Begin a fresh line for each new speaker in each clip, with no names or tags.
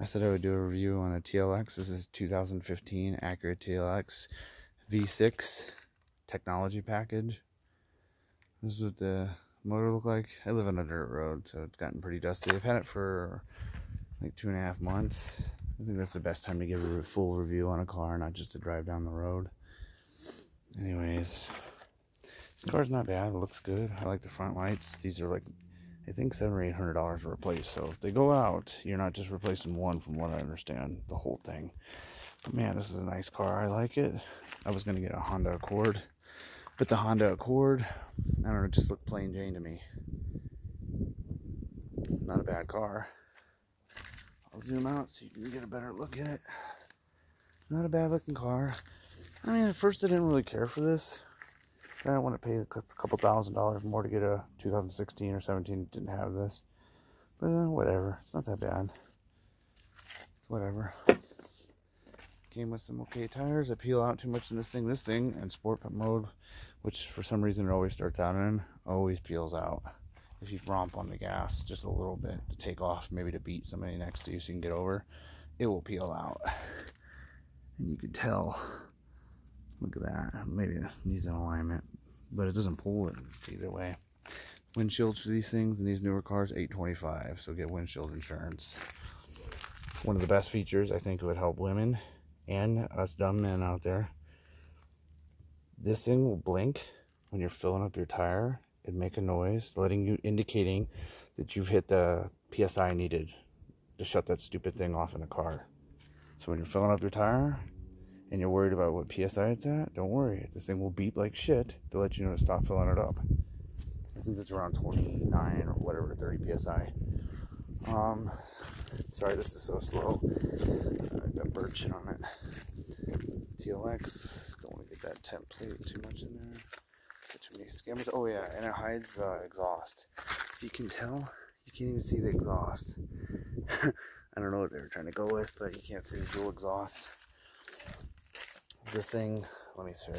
I said I would do a review on a TLX. This is 2015 Acura TLX V6 technology package. This is what the motor look like. I live on a dirt road, so it's gotten pretty dusty. I've had it for like 2.5 months. I think that's the best time to give a full review on a car, not just to drive down the road. Anyways, this car's not bad. It looks good. I like the front lights. These are like, I think $700 or $800 to replace. So if they go out, you're not just replacing one, from what I understand, the whole thing. But man, this is a nice car. I like it. I was gonna get a Honda Accord, but the Honda Accord, I don't know, it just looked plain Jane to me. Not a bad car. I'll zoom out so you can get a better look at it. Not a bad looking car. I mean, at first I didn't really care for this. I don't want to pay a couple $1,000s more to get a 2016 or 17. Didn't have this, but whatever. It's not that bad. It's whatever. Came with some okay tires. I peel out too much in this thing. This thing in sport mode, which for some reason it always starts out in, always peels out. If you romp on the gas just a little bit to take off, maybe to beat somebody next to you so you can get over, it will peel out. And you can tell. Look at that. Maybe it needs an alignment, but it doesn't pull it either way. Windshields for these things in these newer cars, $825. So get windshield insurance. One of the best features I think would help women and us dumb men out there. This thing will blink when you're filling up your tire and make a noise, indicating that you've hit the PSI needed to shut that stupid thing off in the car. So when you're filling up your tire and you're worried about what PSI it's at, don't worry. This thing will beep like shit to let you know to stop filling it up. I think it's around 29 or whatever, 30 PSI. Sorry, this is so slow. I got bird shit on it. TLX, don't want to get that temp plate too much in there. Get too many scammers. Oh yeah, and it hides the exhaust. If you can tell, you can't even see the exhaust. I don't know what they were trying to go with, but you can't see the dual exhaust. This thing, let me see.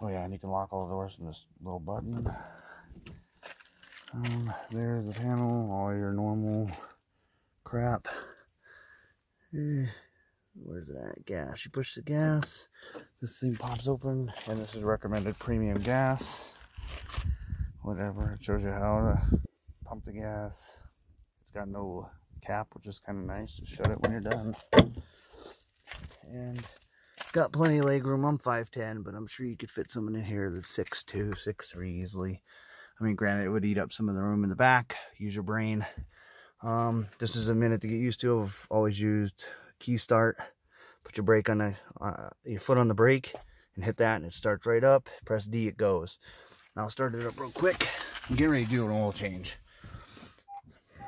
Oh yeah, and you can lock all the doors from this little button. There's the panel, all your normal crap. Where's that gas? You push the gas, this thing pops open, and this is recommended premium gas. Whatever, it shows you how to pump the gas. It's got no cap, which is kind of nice. Just shut it when you're done. And it's got plenty of leg room. I'm 5'10", but I'm sure you could fit someone in here that's 6'2", 6'3" easily. I mean, granted, it would eat up some of the room in the back. Use your brain. This is a minute to get used to. I've always used key start. Put your brake on your foot on the brake and hit that, and it starts right up. Press D, it goes. Now I'll start it up real quick. I'm getting ready to do an oil change.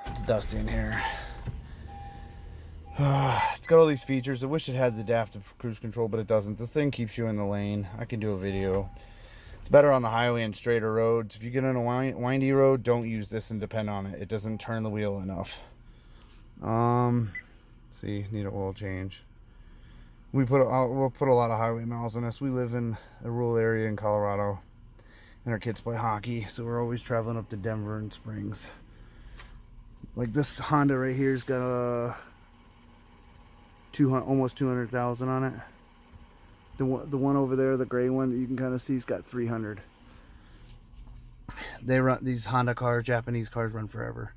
It's dusty in here. It's got all these features. I wish it had the adaptive cruise control, but it doesn't. This thing keeps you in the lane. I can do a video. It's better on the highway and straighter roads. If you get on a windy road, don't use this and depend on it. It doesn't turn the wheel enough. See, need an oil change. We'll put a lot of highway miles on this. We live in a rural area in Colorado, and our kids play hockey, so we're always traveling up to Denver and Springs. Like this Honda right here's got a almost 200,000 on it. The one over there, the gray one that you can kind of see, has got 300. They run, these Honda cars, Japanese cars, run forever.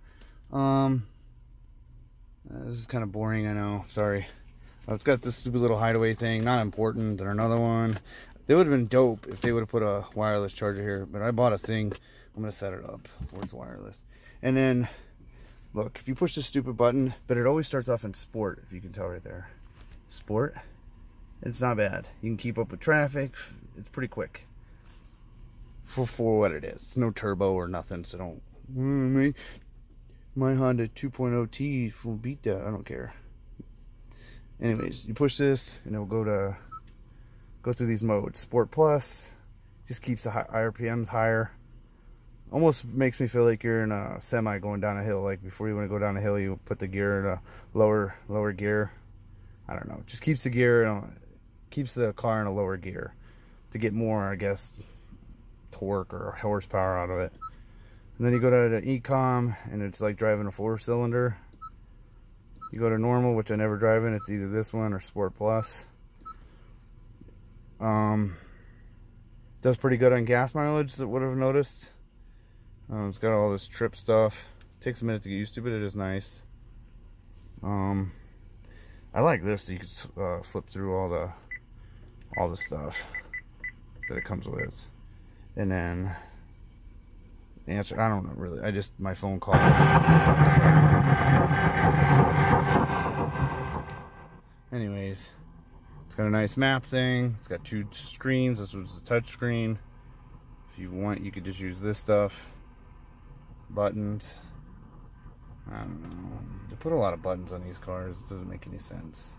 This is kind of boring, I know. Sorry. It's got this stupid little hideaway thing, not important. Then another one. They would have been dope if they would have put a wireless charger here, but I bought a thing. I'm gonna set it up. Where's wireless? And then, look, if you push this stupid button, but it always starts off in sport, if you can tell right there. Sport. It's not bad. You can keep up with traffic. It's pretty quick for what it is. It's no turbo or nothing, so don't. My Honda 2.0T will beat that. I don't care. Anyways, you push this, and it'll go through these modes. Sport Plus just keeps the RPMs higher. Almost makes me feel like you're in a semi going down a hill. Like before you want to go down a hill, you put the gear in a lower gear. I don't know. Just keeps the gear, keeps the car in a lower gear to get more, I guess, torque or horsepower out of it. And then you go to the Ecom, and it's like driving a 4-cylinder. You go to normal, which I never drive in. It's either this one or Sport Plus. Does pretty good on gas mileage, that would have noticed. It's got all this trip stuff. Takes a minute to get used to, but it is nice. I like this, so you can flip through all the stuff that it comes with. And then the answer, I don't know really. I just, my phone call. Anyways, it's got a nice map thing. It's got 2 screens. This was the touch screen. If you want, you could just use this stuff. Buttons. I don't know. They put a lot of buttons on these cars. It doesn't make any sense.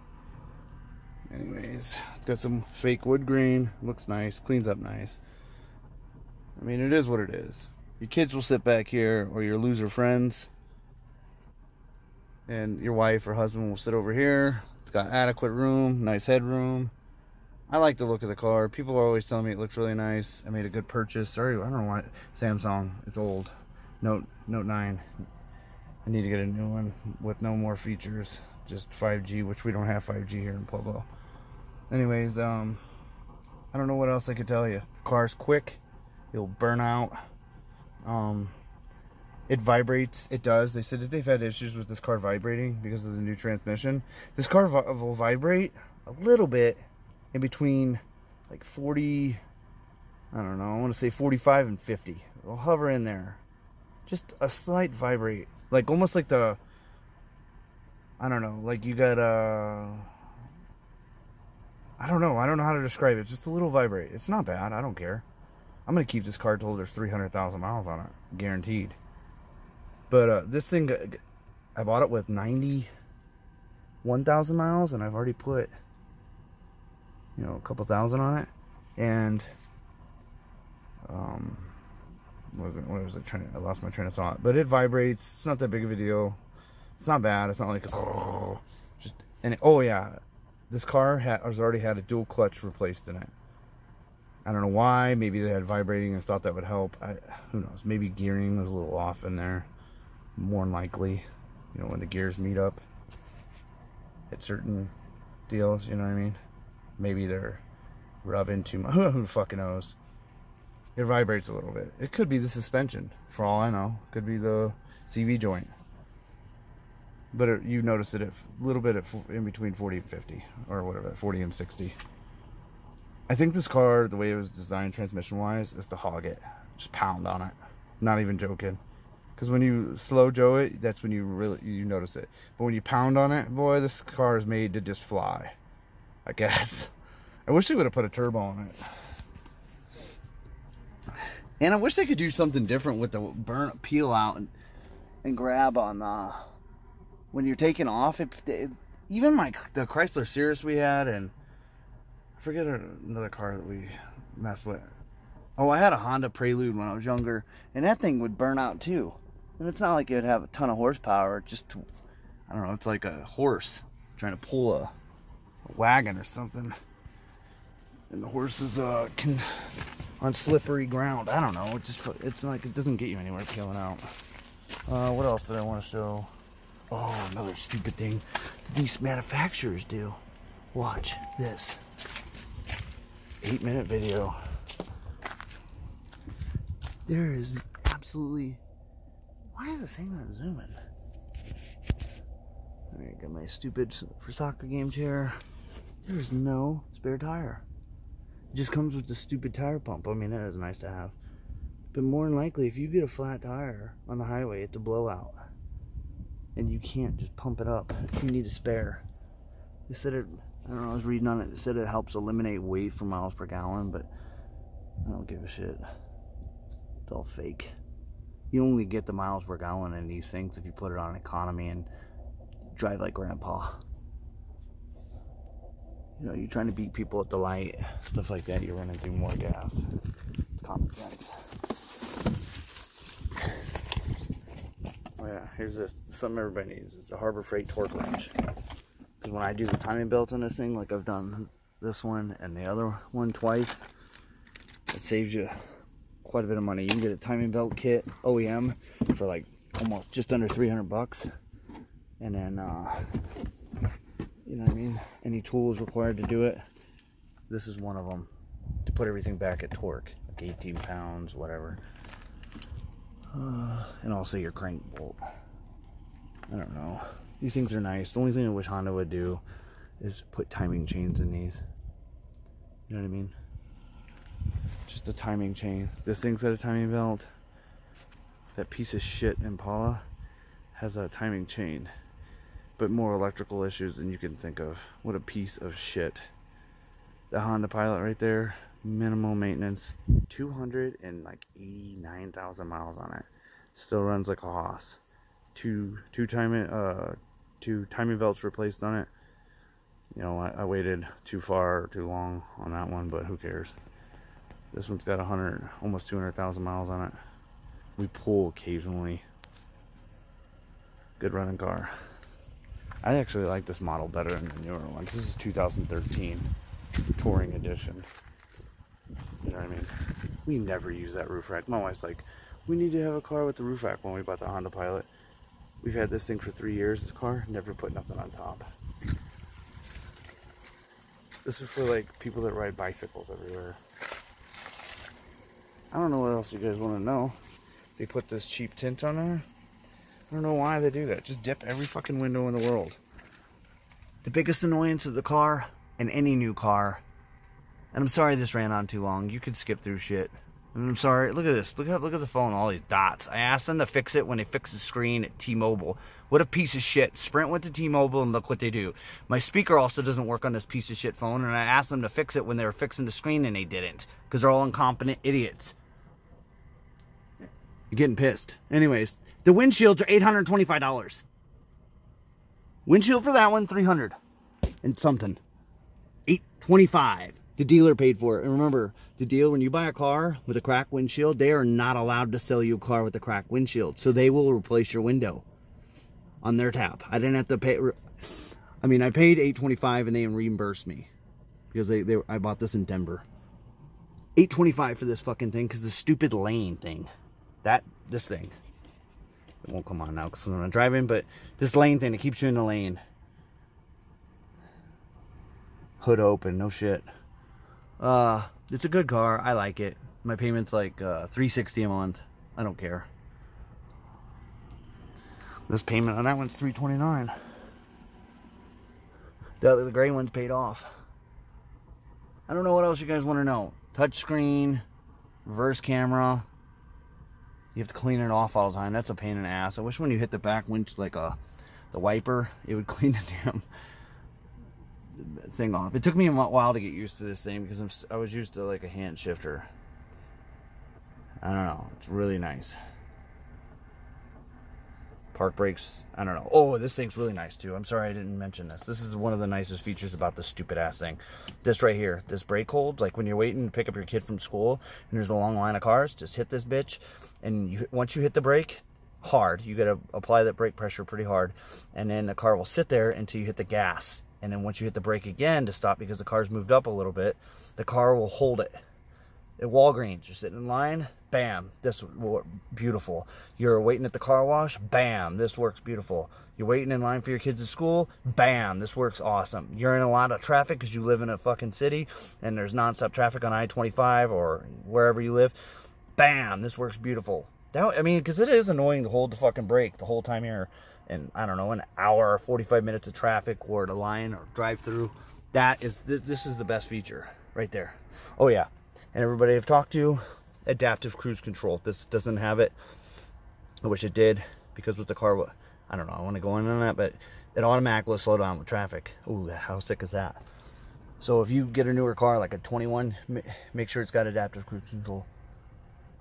Anyways, it's got some fake wood grain. Looks nice. Cleans up nice. I mean, it is what it is. Your kids will sit back here, or your loser friends. And your wife or husband will sit over here. It's got adequate room, nice headroom. I like the look of the car. People are always telling me it looks really nice. I made a good purchase. Sorry, I don't know why. Samsung. It's old. Note 9. I need to get a new one with no more features. Just 5G, which we don't have 5G here in Pueblo. Anyways, I don't know what else I could tell you. The car's quick. It'll burn out. It vibrates. It does. They said that they've had issues with this car vibrating because of the new transmission. This car will vibrate a little bit in between like 40, I don't know, I want to say 45 and 50. It'll hover in there. Just a slight vibrate. Like almost like the, I don't know, like you got I don't know how to describe it. Just a little vibrate. It's not bad. I don't care. I'm going to keep this car till there's 300,000 miles on it. Guaranteed. But this thing, I bought it with 91,000 miles, and I've already put, you know, a couple thousand on it. And, what was I trying to, I lost my train of thought. But it vibrates. It's not that big of a deal. It's not bad. It's not like it's, just, and it, oh yeah, this car has already had a dual clutch replaced in it. I don't know why. Maybe they had vibrating and thought that would help. Who knows? Maybe gearing was a little off in there. More than likely, you know, when the gears meet up at certain deals, you know what I mean? Maybe they're rubbing too much. Who fucking knows? It vibrates a little bit. It could be the suspension, for all I know. Could be the CV joint. But you notice it a little bit in between 40 and 50, or whatever, 40 and 60. I think this car, the way it was designed transmission-wise, is to hog it. Just pound on it. Not even joking. Because when you slow Joe it, that's when you notice it. But when you pound on it, boy, this car is made to just fly. I guess. I wish they would have put a turbo on it. And I wish they could do something different with the peel out and grab on when you're taking off. Even the Chrysler Cirrus we had, and I forget another car that we messed with. Oh, I had a Honda Prelude when I was younger, and that thing would burn out too. And it's not like it would have a ton of horsepower. Just, I don't know, it's like a horse trying to pull a wagon or something. And the horses can, on slippery ground. I don't know. It's like, it doesn't get you anywhere peeling out. What else did I want to show? Oh, another stupid thing that these manufacturers do. Watch this. 8-minute video. There is absolutely... Why is this thing not zooming? Alright, got my stupid for soccer game chair. There is no spare tire. It just comes with the stupid tire pump. I mean, that is nice to have. But more than likely, if you get a flat tire on the highway, it's a blowout. And you can't just pump it up. You need a spare. They said it, I don't know, I was reading on it. It said it helps eliminate weight from miles per gallon, but I don't give a shit. It's all fake. You only get the miles per gallon in these things if you put it on economy and drive like grandpa. You know, you're trying to beat people at the light, stuff like that, you're running through more gas. It's common sense. Oh yeah, here's this, something everybody needs. It's a Harbor Freight torque wrench. Because when I do the timing belt on this thing, like I've done this one and the other one twice, it saves you quite a bit of money. You can get a timing belt kit, OEM, for like almost just under 300 bucks. And then, you know what I mean? Any tools required to do it. This is one of them. To put everything back at torque. Like 18 pounds, whatever. And also your crank bolt. I don't know. These things are nice. The only thing I wish Honda would do is put timing chains in these. You know what I mean? Just a timing chain. This thing's got a timing belt. That piece of shit Impala has a timing chain. But more electrical issues than you can think of. What a piece of shit. The Honda Pilot right there. Minimal maintenance. 289,000 miles on it. Still runs like a hoss. Two timing belts replaced on it. You know, I waited too far or too long on that one, but who cares? This one's got almost 200,000 miles on it. We pull occasionally. Good running car. I actually like this model better than the newer ones. This is 2013 Touring Edition. You know what I mean? We never use that roof rack. My wife's like, we need to have a car with the roof rack when we bought the Honda Pilot. We've had this thing for 3 years, this car. Never put nothing on top. This is for like people that ride bicycles everywhere. I don't know what else you guys want to know. They put this cheap tint on there. I don't know why they do that. Just dip every fucking window in the world. The biggest annoyance of the car, and any new car, and I'm sorry this ran on too long. You could skip through shit. And I'm sorry. Look at this. Look at the phone. All these dots. I asked them to fix it when they fixed the screen at T-Mobile. What a piece of shit. Sprint went to T-Mobile and look what they do. My speaker also doesn't work on this piece of shit phone, and I asked them to fix it when they were fixing the screen and they didn't. Because they're all incompetent idiots. You're getting pissed. Anyways, the windshields are $825. Windshield for that one, $300 and something. $825. The dealer paid for it. And remember, the deal, when you buy a car with a cracked windshield, they are not allowed to sell you a car with a cracked windshield. So they will replace your window on their tab. I didn't have to pay. I mean, I paid $825 and they reimbursed me because I bought this in Denver. $825 for this fucking thing because the stupid lane thing. This thing. It won't come on now because I'm not driving, but this lane thing, it keeps you in the lane. Hood open, no shit. It's a good car. I like it. My payment's like $360 a month. I don't care. This payment on that one's $329. The gray one's paid off. I don't know what else you guys want to know. Touchscreen, reverse camera. You have to clean it off all the time. That's a pain in the ass. I wish when you hit the back winch, like the wiper, it would clean the damn thing off. It took me a while to get used to this thing because I was used to like a hand shifter. I don't know. It's really nice. Park brakes, I don't know. Oh, this thing's really nice too. I'm sorry I didn't mention this. This is one of the nicest features about this stupid ass thing. This right here, this brake hold, like when you're waiting to pick up your kid from school and there's a long line of cars, just hit this bitch. And once you hit the brake hard, you gotta apply that brake pressure pretty hard. And then the car will sit there until you hit the gas. And then once you hit the brake again to stop because the car's moved up a little bit, the car will hold it. At Walgreens, you're sitting in line, bam, this works beautiful. You're waiting at the car wash, bam, this works beautiful. You're waiting in line for your kids at school, bam, this works awesome. You're in a lot of traffic because you live in a fucking city and there's nonstop traffic on I-25 or wherever you live, bam, this works beautiful. I mean, because it is annoying to hold the fucking brake the whole time you're in, I don't know, an hour or 45 minutes of traffic or at a line or drive-through. This is the best feature right there. Oh yeah. And everybody I've talked to, adaptive cruise control. This doesn't have it. I wish it did, because with the car, I don't know, I want to go in on that, but it automatically will slow down with traffic. Ooh, how sick is that? So if you get a newer car, like a 21, make sure it's got adaptive cruise control.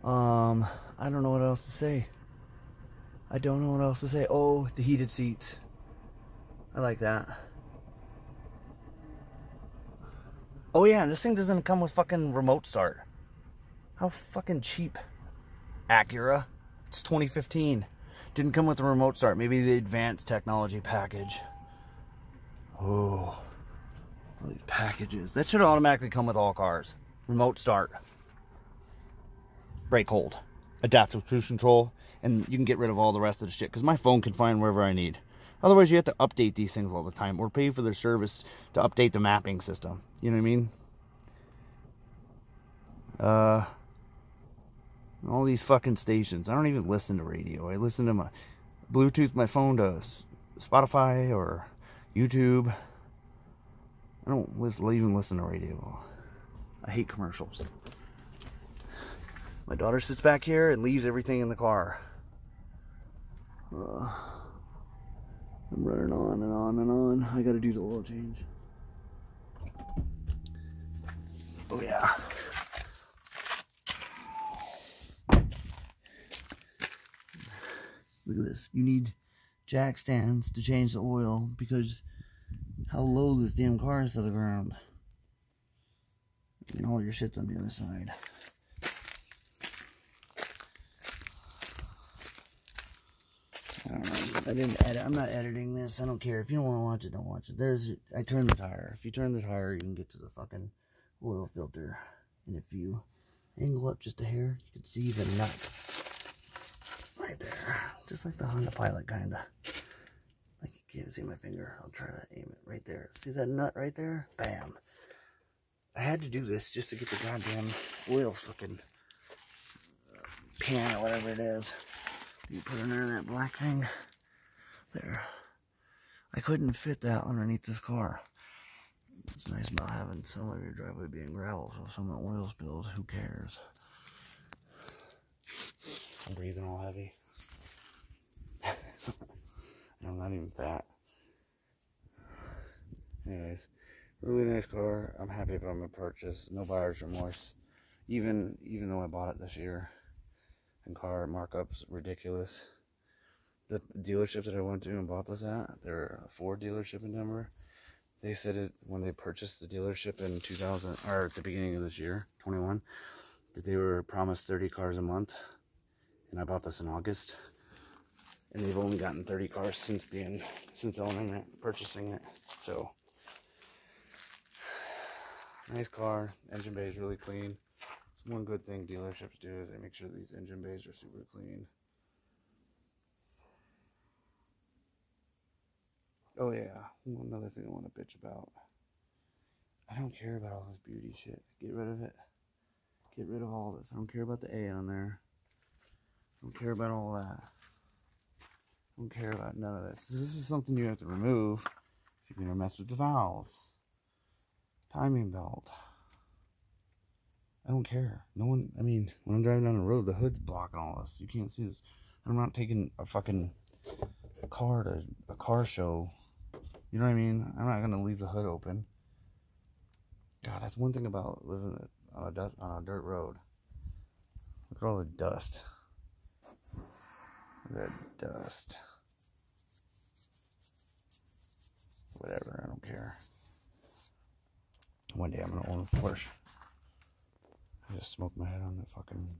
I don't know what else to say. I don't know what else to say. Oh, the heated seats. I like that. Oh yeah, this thing doesn't come with fucking remote start. How fucking cheap. Acura. It's 2015. Didn't come with a remote start. Maybe the advanced technology package. Oh. All these packages. That should automatically come with all cars. Remote start. Brake hold. Adaptive cruise control. And you can get rid of all the rest of the shit. Because my phone can find wherever I need. Otherwise, you have to update these things all the time or pay for their service to update the mapping system. You know what I mean? All these fucking stations. I don't even listen to radio. I listen to my Bluetooth my phone to Spotify or YouTube. I don't even listen to radio. I hate commercials. My daughter sits back here and leaves everything in the car. I'm running on and on and on. I gotta do the oil change. Oh yeah. Look at this. You need jack stands to change the oil because how low this damn car is to the ground. And all your shit's on the other side. I don't know. I didn't edit. I'm not editing this. I don't care. If you don't want to watch it, don't watch it. I turned the tire. If you turn the tire, you can get to the fucking oil filter. And if you angle up just a hair, you can see the nut. Right there. Just like the Honda Pilot, kind of. Like you can't see my finger. I'll try to aim it right there. See that nut right there? Bam. I had to do this just to get the goddamn oil fucking pan or whatever it is. You put under that black thing. There. I couldn't fit that underneath this car. It's nice about having some of your driveway being gravel, so if some of the oil spills, who cares? I'm breathing all heavy. I'm not even fat. Anyways, really nice car. I'm happy about my purchase. No buyer's remorse. Even though I bought it this year. And car markups ridiculous. The dealership that I went to and bought this at, they're a Ford dealership in Denver. They said it when they purchased the dealership in 2000 or at the beginning of this year, 21, that they were promised 30 cars a month. And I bought this in August. And they've only gotten 30 cars since owning it, purchasing it. So nice car. Engine bay is really clean. One good thing dealerships do is they make sure these engine bays are super clean. Oh yeah, another thing I want to bitch about. I don't care about all this beauty shit. Get rid of it. Get rid of all this. I don't care about the A on there. I don't care about all that. I don't care about none of this. This is something you have to remove if you're going to mess with the valves. Timing belt. I don't care. No one, I mean, when I'm driving down the road, the hood's blocking all this. You can't see this. I'm not taking a fucking car to a car show. You know what I mean? I'm not going to leave the hood open. God, that's one thing about living on a dirt road. Look at all the dust. Look at that dust. Whatever, I don't care. One day I'm going to own a Porsche. I just smoked my head on the fucking